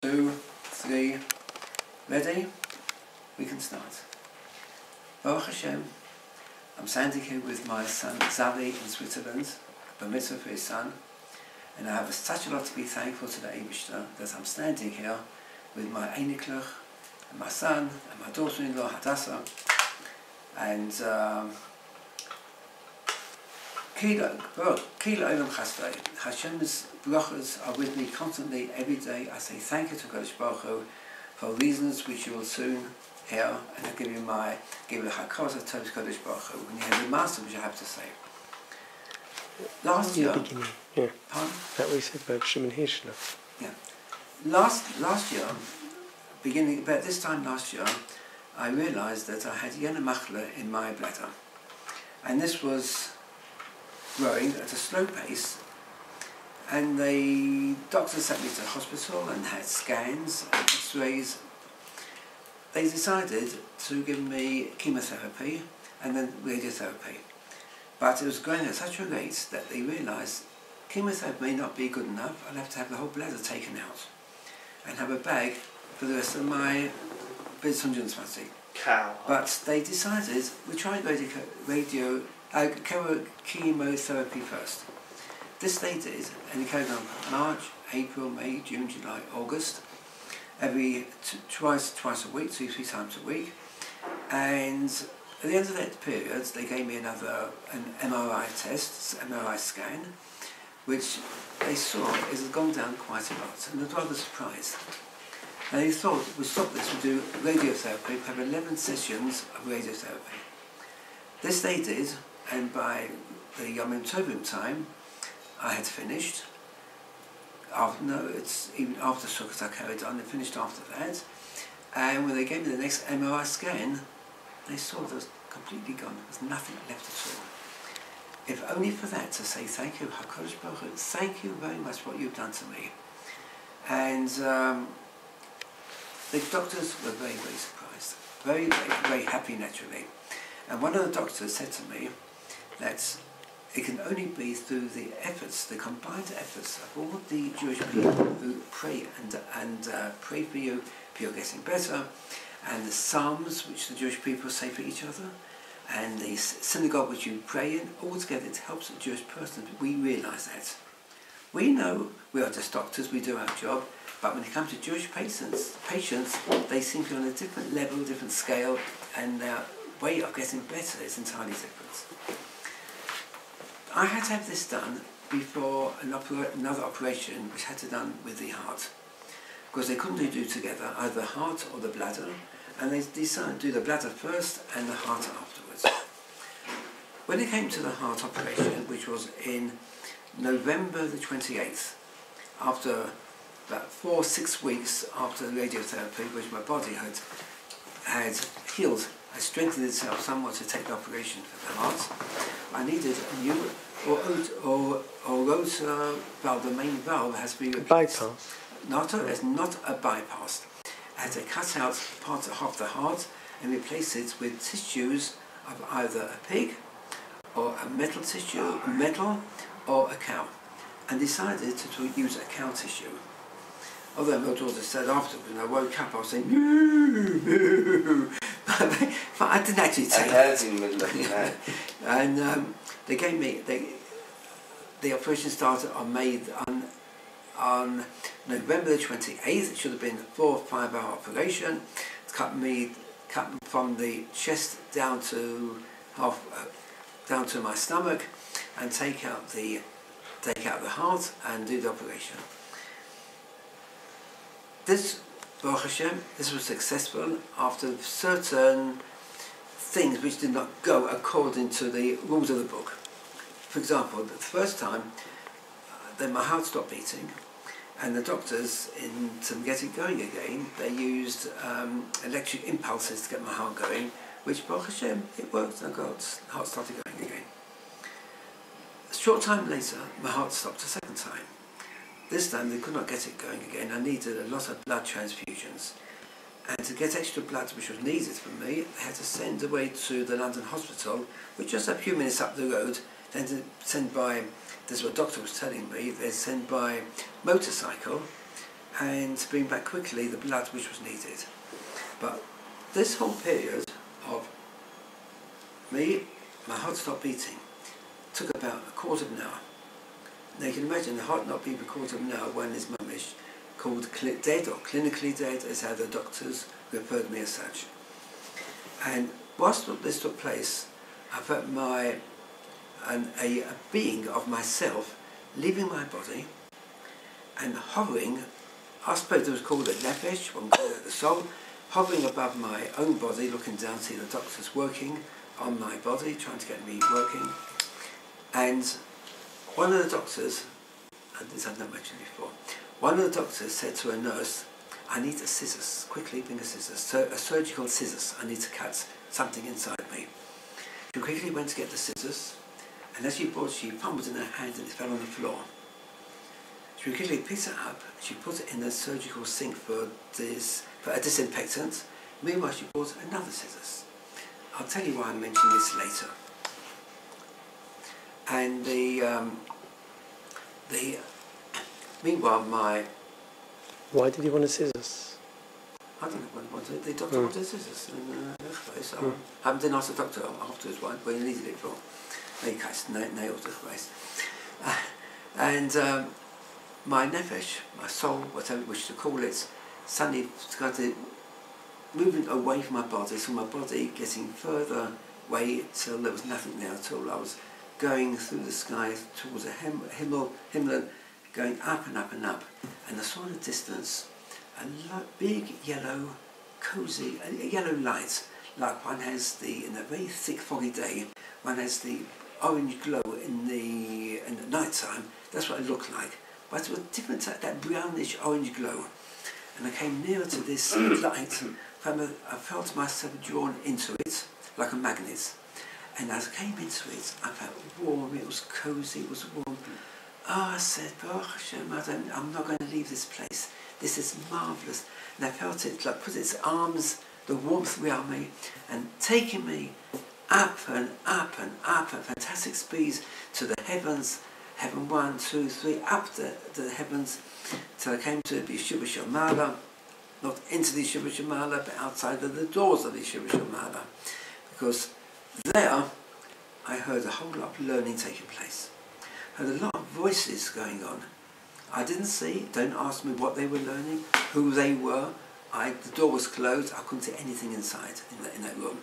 2, 3, ready? We can start. Baruch Hashem, I'm standing here with my son Zavi in Switzerland, a mitzvah for his son, and I have such a lot to be thankful to the Eibishter that I'm standing here with my Einiklach, and my son, and my daughter-in-law Hadassah, and Kila Olam Chasdei. Hashem's brachas are with me constantly, every day. I say thank you to Kodesh Baruch Hu for reasons which you will soon hear, and I'll give you the Hakazah to Kodesh Baruch Hu. When you hear the master, which I have to say. Last year, yeah. Pardon? That we said about Shimon Hirschler. Yeah. Last year, beginning about this time last year, I realised that I had Yana Machla in my bladder, and this was growing at a slow pace, and the doctor sent me to the hospital and had scans and x-rays. They decided to give me chemotherapy and then radiotherapy, but it was growing at such a rate that they realised chemotherapy may not be good enough. I'll have to have the whole bladder taken out and have a bag for the rest of my Bildungsmasse. Cow. But they decided we tried chemotherapy first. This they did, and it carried on March, April, May, June, July, August, twice a week, 2-3 times a week. And at the end of that period, they gave me an MRI test, MRI scan, which they saw it had gone down quite a lot, and they were rather surprised. And they thought, we'll stop this, we'll do radiotherapy, we'll have 11 sessions of radiotherapy. This they did, and by the Yom Tovim time, I had finished. Even after Sukkot I carried on, and finished after that. And when they gave me the next MRI scan, they saw it was completely gone. There was nothing left at all. If only for that, to say thank you, HaKadosh Baruch Hu, thank you very much for what you've done to me. And the doctors were very, very surprised. Very, very, very happy naturally. And one of the doctors said to me that it can only be through the efforts, the combined efforts of all the Jewish people who pray and pray for you getting better, and the psalms which the Jewish people say for each other, and the synagogue which you pray in, all together it helps the Jewish person. We realise that. We know we are just doctors, we do our job, but when it comes to Jewish patients, they seem to be on a different level, different scale, and their way of getting better is entirely different. I had to have this done before another operation which had to be done with the heart, because they couldn't do together, either the heart or the bladder, and they decided to do the bladder first and the heart afterwards. When it came to the heart operation, which was in November the 28th, after about 4-6 weeks after the radiotherapy, which my body had healed, had strengthened itself somewhat to take the operation for the heart, I needed a new aorta valve. The main valve has to be replaced. Bypass. It's not a bypass. I had to cut out half the heart and replace it with tissues of either a pig or a metal tissue, or a cow, and decided to use a cow tissue. Although my daughter said afterwards, when I woke up, I was saying, moo, but I didn't actually take it. In the middle of the night. And they gave me, the operation started on November the 28th. It should have been a 4 or 5 hour operation. It cut me from the chest down to my stomach, and take out the heart and do the operation. This, Baruch Hashem, this was successful after certain things which did not go according to the rules of the book. For example, the first time, then my heart stopped beating, and the doctors, to get it going again, they used electric impulses to get my heart going, which, Baruch Hashem, it worked, and the heart started going again. A short time later, my heart stopped a second time. This time they could not get it going again. I needed a lot of blood transfusions. And to get extra blood, which was needed for me, they had to send away to the London hospital, which was a few minutes up the road, then to send by, this is what the doctor was telling me, they send by motorcycle and to bring back quickly the blood which was needed. But this whole period of my heart stopped beating, took about a quarter of an hour. Now you can imagine the heart not beating a quarter of an hour when his mum is called dead or clinically dead, is how the doctors referred me as such. And whilst this took place, I felt a being of myself leaving my body and hovering, I suppose it was called a nefesh, one called it the soul, hovering above my own body, looking down to see the doctors working on my body, trying to get me working. And one of the doctors, and this I've not mentioned before, one of the doctors said to a nurse, I need a scissors, quickly bring a scissors, so a surgical scissors, I need to cut something inside me. She quickly went to get the scissors, and as she fumbled in her hand and it fell on the floor. She quickly picked it up, she put it in the surgical sink for a disinfectant. Meanwhile she bought another scissors. I'll tell you why I'm mentioning this later. And meanwhile Why did he want a scissors? I don't know what he wanted. The doctor wanted scissors in the first place. I haven't asked the doctor afterwards what he needed it for. He cuts nails the place. And my nefesh, my soul, whatever you wish to call it, suddenly started moving away from my body, so my body getting further away till there was nothing there at all. I was going through the sky towards a Himmel, going up and up and up, and I saw in the distance a big yellow, cosy, yellow light, like one has in a very thick foggy day, one has the orange glow in the night time. That's what it looked like. But it was different, that brownish orange glow. And I came nearer to this light, I felt myself drawn into it like a magnet. And as I came into it, I felt warm, it was cosy, it was warm. Oh, I said, Baruch Hashem, I'm not going to leave this place. This is marvellous. And I felt it like put its arms, the warmth around me, and taking me up and up and up at fantastic speeds to the heavens, heaven 1, 2, 3, up the heavens, till I came to the Yeshiva Shomala, not into the Yeshiva Shomala, but outside of the doors of the Yeshiva Shomala. Because there, I heard a whole lot of learning taking place. I heard a lot of voices going on. I didn't see, don't ask me what they were learning, who they were. The door was closed, I couldn't see anything inside in that room.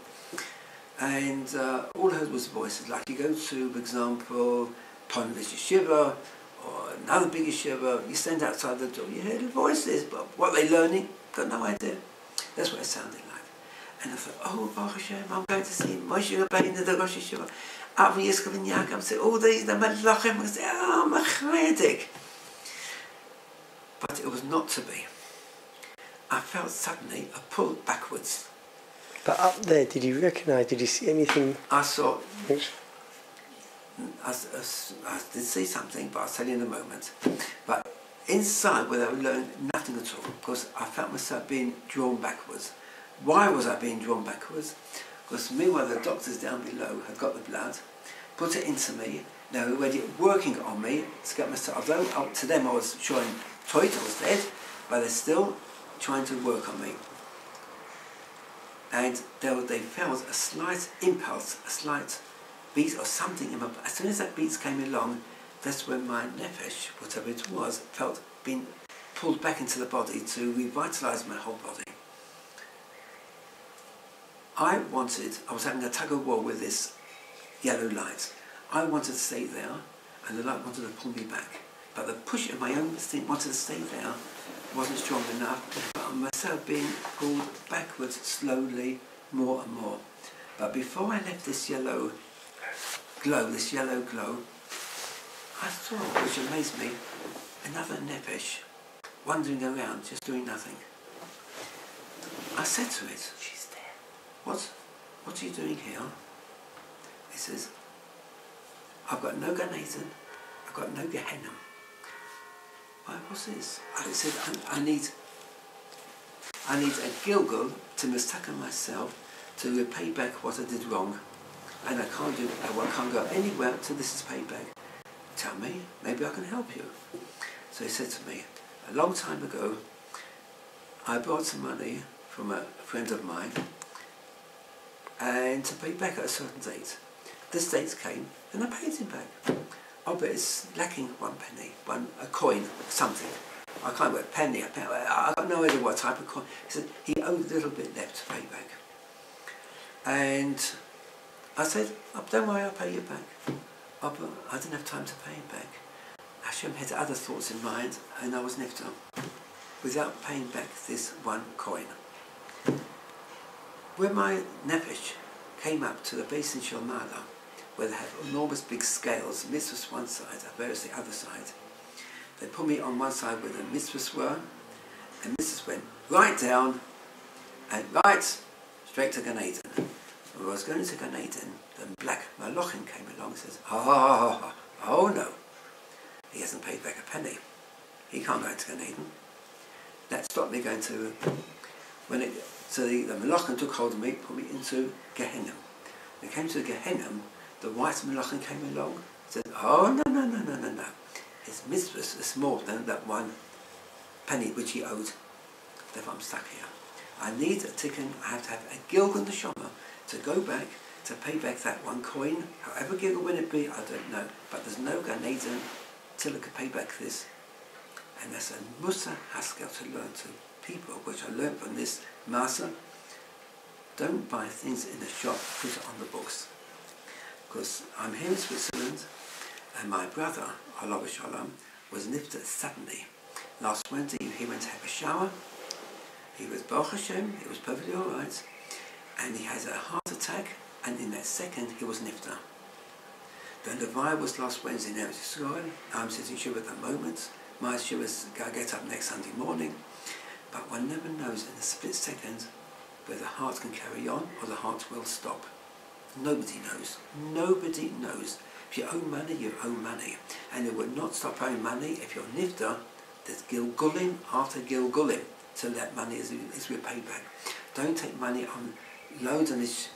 And all I heard was voices, like you go to, for example, Ponvish Yeshiva, or another big yeshiva, you stand outside the door, you hear the voices, but what they're learning, got no idea. That's what it sounded like. And I thought, oh, Baruch Hashem, I'm going to see Moshe Rabbeinu, the Rosh Yeshiva, Avi Yiskov and Yaakov, say all these, the Melachim, I say, oh, I'm a chaydik. But it was not to be. I felt suddenly a pull backwards. But up there, did you recognise, did you see anything? I saw, I did see something, but I'll tell you in a moment. But inside, where I learned nothing at all, because I felt myself being drawn backwards. Why was I being drawn backwards? Because meanwhile the doctors down below had got the blood, put it into me, they were already working on me to get myself, although to them I was showing toit, I was dead, but they're still trying to work on me. And they felt a slight impulse, a slight beat or something in my body. As soon as that beat came along, that's when my nefesh, whatever it was, felt being pulled back into the body to revitalise my whole body. I was having a tug of war with this yellow light. I wanted to stay there, and the light wanted to pull me back. But the push of my own instinct wanted to stay there wasn't strong enough, but I myself being pulled backwards slowly, more and more. But before I left this yellow glow, I saw, which amazed me, another nefesh wandering around, just doing nothing. I said to it, she's there. What are you doing here? It says, I've got no Gan Eden, I've got no Gehenna. Why, what's this? I said, I need a Gilgal to mistake myself to repay back what I did wrong. And I can't go anywhere until this is paid back. Tell me, maybe I can help you. So he said to me, a long time ago, I borrowed some money from a friend of mine and to pay back at a certain date. This date came and I paid him back. Oh, but it's lacking 1 penny, a coin, something. I can't remember, a penny, I got no idea what type of coin. He said he owed a little bit left to pay back. And I said, oh, don't worry, I'll pay you back. Oh, but I didn't have time to pay him back. Hashem had other thoughts in mind, and I was nifter without paying back this 1 coin. When my nefesh came up to the basin Shalmada, where they have enormous big scales, mitzvahs one side, Averos the other side, they put me on one side where the mitzvahs were, and mitzvahs went right down, and right straight to Gan Eden. When I was going to Gan Eden, the black Malachim came along and says, oh no, he hasn't paid back a penny. He can't go into Gan Eden. That stopped me going to, so the Malachim took hold of me, put me into Gehenna. When it came to Gehenna, the white Malachim came along and said, oh no. His mitzvahs is more than that 1 penny which he owed. Therefore I'm stuck here. I need a ticket, I have to have a Gilgal Neshama to go back to pay back that 1 coin. However Gilgal will it be, I don't know. But there's no Gan Eden till I can pay back this. And that's a Musa Haskell to learn to people, which I learned from this Masa. Don't buy things in the shop, put it on the books. Because I'm here in Switzerland, and my brother, Allah Shalom, was nifted suddenly. Last Wednesday he went to have a shower. He was Baruch Hashem, he was perfectly alright, and he had a heart attack, and in that second he was nifter. The Levi was last Wednesday in Eretz Yisrael. I'm sitting Shiva at the moment. My Shiva is going to get up next Sunday morning. But one never knows in a split second whether the heart can carry on or the heart will stop. Nobody knows. Nobody knows. If you owe money, you owe money. And it will not stop owing money if you're nifter. There's Gilgulim after Gilgulim till that money is repaid back. Don't take money on loans and it's,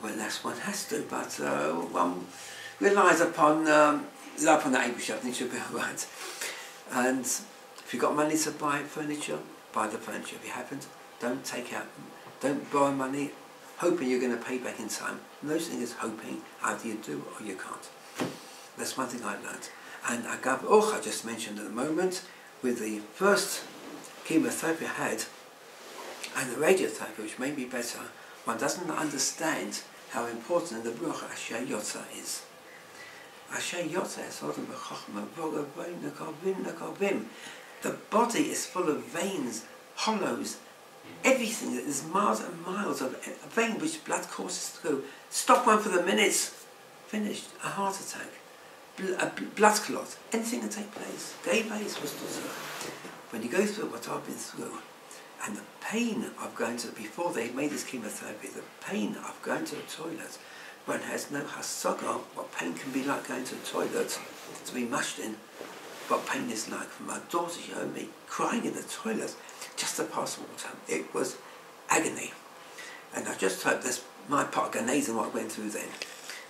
well, that's one has to, but one relies upon the Abishab, and it should be alright. And if you've got money to buy furniture, buy the furniture. If you haven't, don't borrow money hoping you're going to pay back in time. No such thing as hoping, either you do or you can't. That's one thing I learned. And Agav Och, I just mentioned at the moment, with the first chemotherapy I had, and the radiotherapy, which made me better, one doesn't understand how important the bracha Asher Yotza is. Asher Yotza is sort of a chokhmah, the body is full of veins, hollows, everything. There's miles and miles of a vein which blood courses through. Stop one for the minutes, finished. A heart attack, a blood clot, anything can take place. When you go through what I've been through, and the pain of going to, before they made this chemotherapy, the pain of going to the toilet, one has no hasaga what pain can be like going to the toilet, to be mushed in, what pain is like. For my daughter, she heard me crying in the toilet just to pass water. It was agony. And I just hope that's my part of Gan Eden, what I went through then.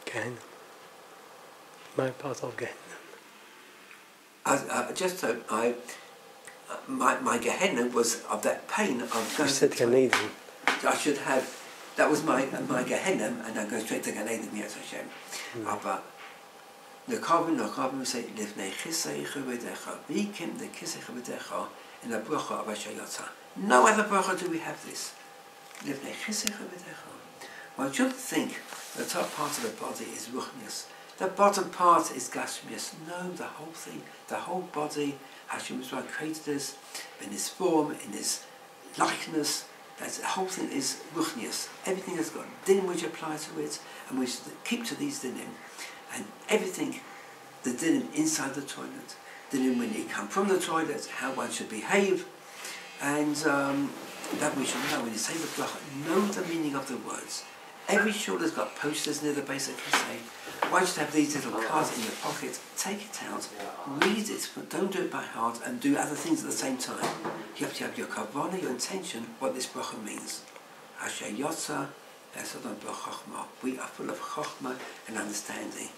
Gehenna. My part of Gehenna. I just hope my Gehenna was of that pain of going. You said Gan Eden. I should have, that was my Gehenna, and I go straight to Gan Eden, yes Hashem. But the carbon say, Livnei Chiseicha V'decha, V'yikim the Kiseicha V'decha, in the bracha of Asher Yotza. No other bracha do we have this. Livnei Chiseicha V'decha. One should think the top part of the body is ruchnius. The bottom part is gashmius. No, the whole thing, the whole body, Hashem created us in his form, in his likeness. That's, the whole thing is ruchnius. Everything has got din which apply to it, and we should keep to these dinim. And everything, the dinim inside the toilet, dinim when you come from the toilet, how one should behave, and that we should know when you say the bracha, know the meaning of the words. Every shul has got posters near the base that can say, why should have these little cards in your pocket? Take it out, read it, but don't do it by heart and do other things at the same time. You have to have your kavanah, your intention, what this bracha means. Asher Yotza, we are full of chokhmah and understanding.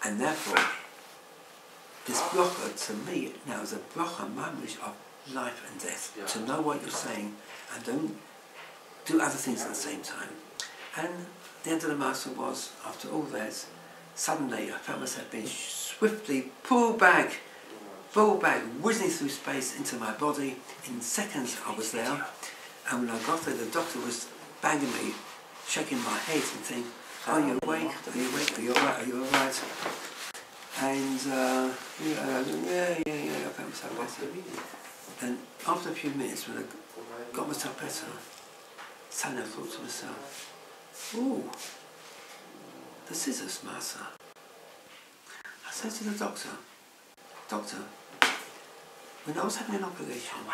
And therefore, this bracha to me now is a bracha mamish of life and death. To know what you're saying and don't do other things at the same time. And the end of the Master was, after all that, suddenly I found myself being swiftly pulled back, whizzing through space into my body. In seconds I was there, and when I got there the doctor was banging me, shaking my head and saying, "Are you awake? Are you awake? Are you alright? Are you alright?" And I found myself better. And after a few minutes, when I got myself better, suddenly I thought to myself, "Ooh, the scissors, Master." I said to the doctor, "Doctor, when I was having an operation,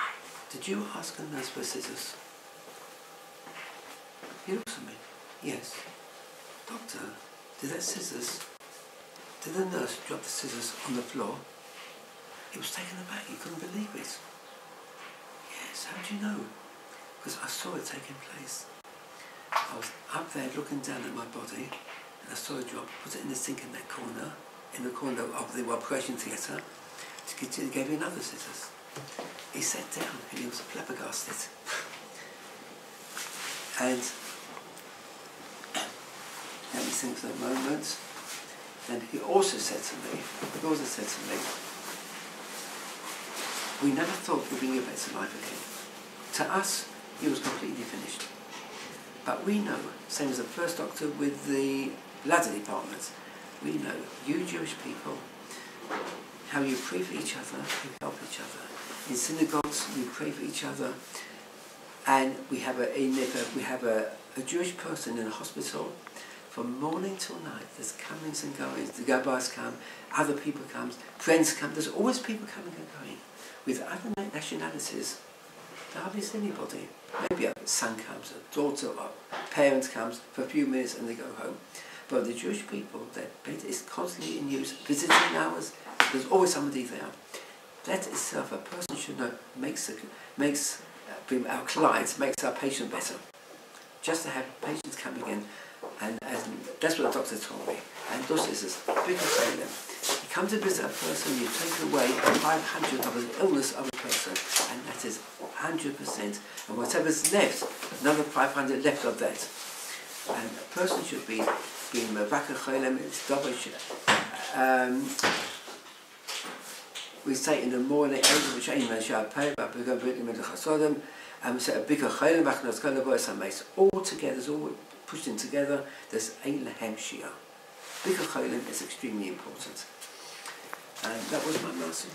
did you ask a nurse for scissors?" He looks at me. "Yes." "Doctor, did the nurse drop the scissors on the floor?" He was taken aback, he couldn't believe it. "Yes, how do you know?" "Because I saw it taking place. I was up there looking down at my body, and I saw a drop, put it in the sink in that corner, in the corner of the operation theatre, to gave me another scissors." He sat down and he was flabbergasted. And let me think for a moment. And he also said to me, "We never thought we'd bring you back to life again. To us, he was completely finished. But we know, same as the first doctor with the ladder department, we know, you Jewish people, how you pray for each other, you help each other. In synagogues, we pray for each other. And we have a Jewish person in a hospital, from morning till night, there's comings and goings, the rabbis come, other people come, friends come, there's always people coming and going. With other nationalities, there hardly is anybody. Maybe a son comes, a daughter or parent comes for a few minutes and they go home. But the Jewish people, their bed is constantly in use, visiting hours, there's always somebody there. That itself, a person should know, makes our clients, makes our patient better. Just to have patients coming in, and that's what the doctor told me. And thus is this big thing. You come to visit a person, you take away 500 of the illness of a person, and that is 100%. And whatever's left, another 500 left of that. And a person should be mevakar cholem. We say in the morning, and we say a bigger cholem, all together, it's all pushed in together. There's ein lehem shia. Bigger cholem is extremely important. And that was my master.